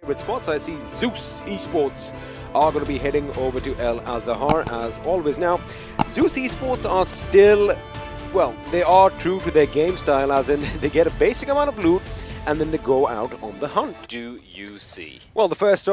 secret spots. I see Zeus Esports are going to be heading over to El Azahar as always. Now, Zeus Esports are still, well, they are true to their game style, as in they get a basic amount of loot and then they go out on the hunt. Do you see? Well, the first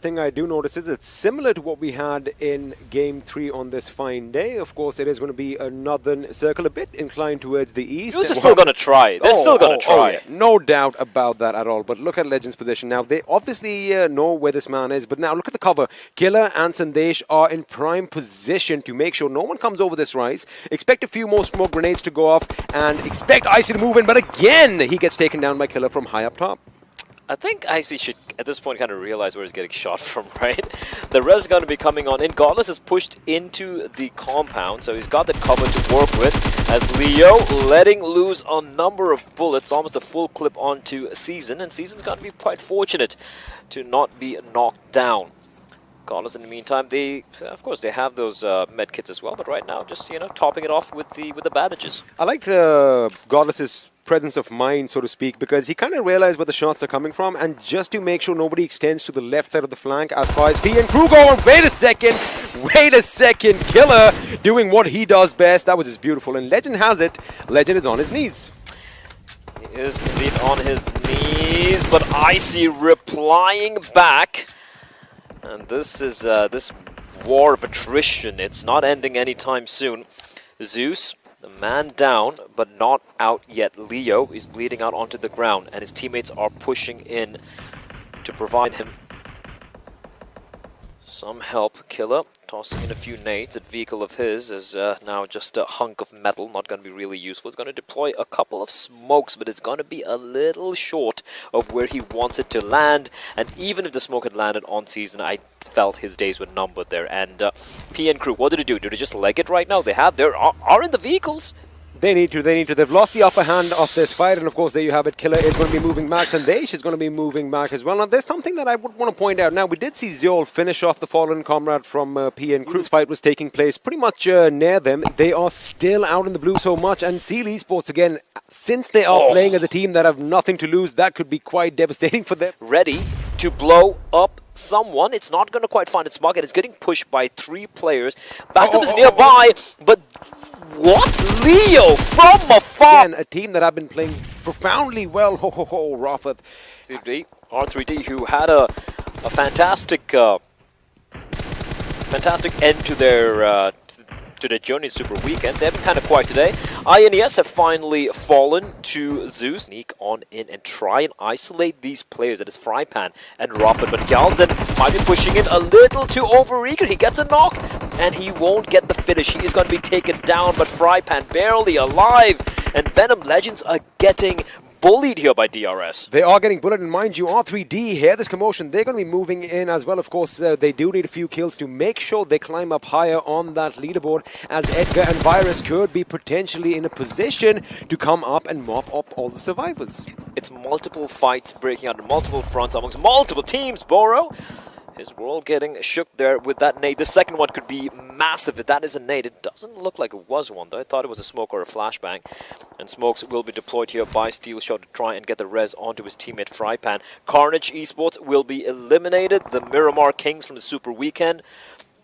thing I do notice is it's similar to what we had in Game 3 on this fine day. Of course, it is going to be a northern circle, a bit inclined towards the east. Zeus is still going to try. They're still going to try. Yeah. No doubt about that at all. But look at Legend's position now. They obviously know where this man is. But now look at the cover. Killer and Sandesh are in prime position to make sure no one comes over this rise. Expect a few more smoke grenades to go off and expect Icy to move in. But again, he gets taken down by Killer from high up top. I think Icy should, at this point, kind of realize where he's getting shot from, right? The res is going to be coming on in. Godless is pushed into the compound, so he's got the cover to work with. As Leo letting loose a number of bullets, almost a full clip onto Season, and Season's going to be quite fortunate to not be knocked down. Godless, in the meantime, of course, they have those med kits as well, but right now, just, topping it off with the bandages. I like Godless's presence of mind, so to speak, because he kind of realized where the shots are coming from, and just to make sure nobody extends to the left side of the flank as far as P and crew go. Wait a second, Killer doing what he does best. That was just beautiful, and Legend has it. Legend is on his knees. He is indeed on his knees, but Icy replying back. And this is this war of attrition. It's not ending anytime soon. Zeus, the man down, but not out yet. Leo is bleeding out onto the ground, and his teammates are pushing in to provide him some help. Killer tossing in a few nades. That vehicle of his is now just a hunk of metal, not going to be really useful. It's going to deploy a couple of smokes, but it's going to be a little short of where he wants it to land. And even if the smoke had landed on Season, I felt his days were numbered there. And P and crew, what did they do? Do they just leg it right now? They are in the vehicles. They need to. They've lost the upper hand of this fight, and of course, there you have it. Killer is going to be moving back, and Sandesh is going to be moving back as well. Now, there's something that I would want to point out. Now, we did see Zeol finish off the fallen comrade from P and Crew's fight was taking place pretty much near them. They are still out in the blue so much, and Seal Esports, again, since they are playing as a team that have nothing to lose, that could be quite devastating for them. Ready to blow up someone. It's not going to quite find its market. It's getting pushed by 3 players. Backup is nearby, but what? Leo from afar! Again, a team that have been playing profoundly well. Rafat. R3D, who had a fantastic end to their journey Super Weekend. They've been kind of quiet today. INES have finally fallen to Zeus. Sneak on in and try and isolate these players. That is Frypan and Robert. But Galden might be pushing in a little too overeager. He gets a knock and he won't get the finish. He is going to be taken down, but Frypan barely alive. And Venom Legends are getting bullied here by DRS. They are getting bullied, and mind you, R3D here, this commotion, they're going to be moving in as well. Of course, they do need a few kills to make sure they climb up higher on that leaderboard, as Edgar and Virus could be potentially in a position to come up and mop up all the survivors. It's multiple fights breaking out on multiple fronts amongst multiple teams, Boro. His world getting shook there with that nade. The second one could be massive if that is a nade. It doesn't look like it was one though. I thought it was a smoke or a flashbang. And smokes will be deployed here by Steel Shot to try and get the res onto his teammate Frypan. Carnage Esports will be eliminated. The Miramar Kings from the Super Weekend.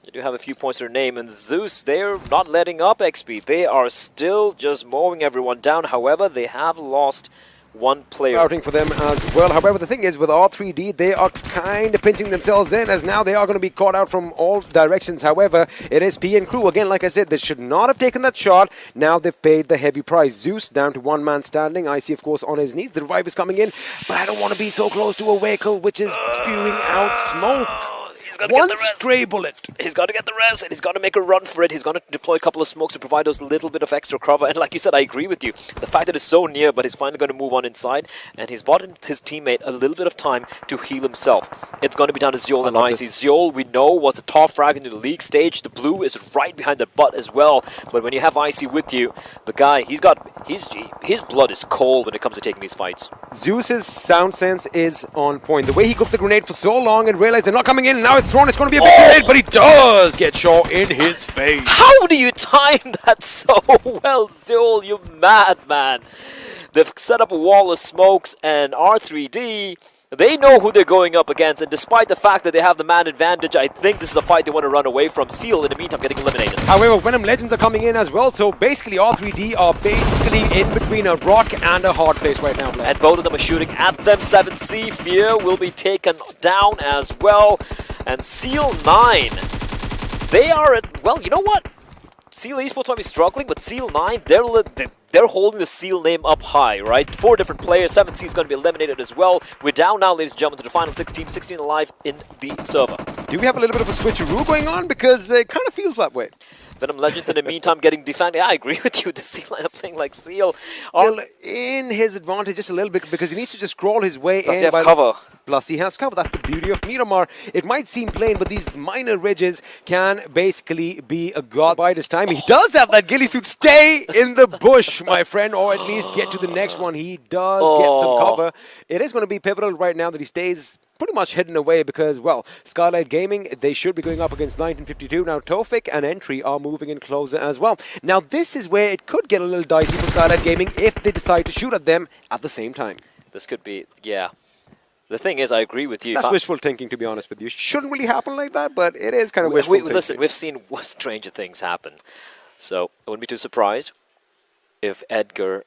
They do have a few points to their name. And Zeus, they're not letting up XP. They are still just mowing everyone down. However, they have lost one player. Routing for them as well. However, the thing is, with R3D, they are kind of pinching themselves in, as now they are going to be caught out from all directions. However, it is P and crew. Again, like I said, they should not have taken that shot. Now they've paid the heavy price. Zeus down to one man standing. Icy, of course, on his knees. The revive is coming in, but I don't want to be so close to a vehicle which is spewing out smoke. One stray bullet. He's got to get the res, and he's got to make a run for it. He's going to deploy a couple of smokes to provide us a little bit of extra cover. And like you said, I agree with you. The fact that it's so near, but he's finally going to move on inside, and he's bought his teammate a little bit of time to heal himself. It's going to be down to Zeol and Icy. Zeol, we know, was the top frag into the league stage. The blue is right behind the butt as well. But when you have Icy with you, the guy, his blood is cold when it comes to taking these fights. Zeus's sound sense is on point. The way he cooked the grenade for so long and realized they're not coming in, and now it's thrown. It's going to be a big grenade, but he does get shot in his face. How do you time that so well, Zeol? You madman. They've set up a wall of smokes, and R3D, They know who they're going up against, and despite the fact that they have the man advantage, I think this is a fight they want to run away from. Seal, in the meantime, getting eliminated. However, Venom Legends are coming in as well, so basically R3D are basically in between a rock and a hard place right now, Blair. And both of them are shooting at them. 7C, Fear will be taken down as well. And Seal 9, they are at, well, you know what? Seal Esports might be struggling, but Seal 9, they're holding the Seal name up high, right? 4 different players. 7C is going to be eliminated as well. We're down now, ladies and gentlemen, to the final 16, 16 alive in the server. Do we have a little bit of a switcheroo going on? Because it kind of feels that way. Venom Legends in the meantime getting defended. Yeah, I agree with you. The Seal lineup playing like Seal. Well, in his advantage just a little bit because he needs to just crawl his way Does in. he have cover? Plus he has cover. That's the beauty of Miramar. It might seem plain, but these minor ridges can basically be a god by this time. He does have that ghillie suit. Stay in the bush, my friend, or at least get to the next one. He does get some cover. It is going to be pivotal right now that he stays pretty much hidden away because, well, Skylight Gaming, they should be going up against 1952. Now, Tofik and Entry are moving in closer as well. Now, this is where it could get a little dicey for Skylight Gaming if they decide to shoot at them at the same time. This could be, yeah. The thing is, I agree with you. That's wishful thinking, to be honest with you. Shouldn't really happen like that, but it is kind of wishful thinking. Listen, we've seen stranger things happen. So, I wouldn't be too surprised if Edgar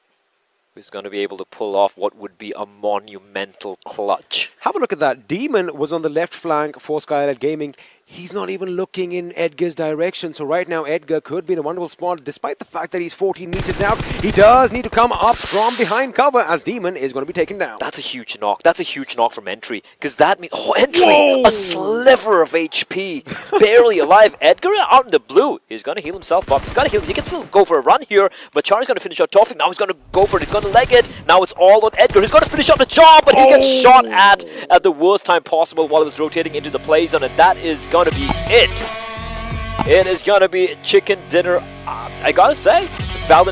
is going to be able to pull off what would be a monumental clutch. Have a look at that. Demon was on the left flank for Skylight Gaming. He's not even looking in Edgar's direction. So right now, Edgar could be in a wonderful spot. Despite the fact that he's 14 meters out, he does need to come up from behind cover as Demon is going to be taken down. That's a huge knock. That's a huge knock from Entry. Because that means, oh, Entry, Whoa! a sliver of HP. Barely alive. Edgar out in the blue. He's going to heal himself up. He's got to heal. He can still go for a run here. But Chari's going to finish out Tofik. Now he's going to go for it. He's going to leg it. Now it's all on Edgar. He's going to finish out the job. But he gets shot at the worst time possible while he was rotating into the play zone. And that is going to be it. It is going to be chicken dinner. I got to say, Valorant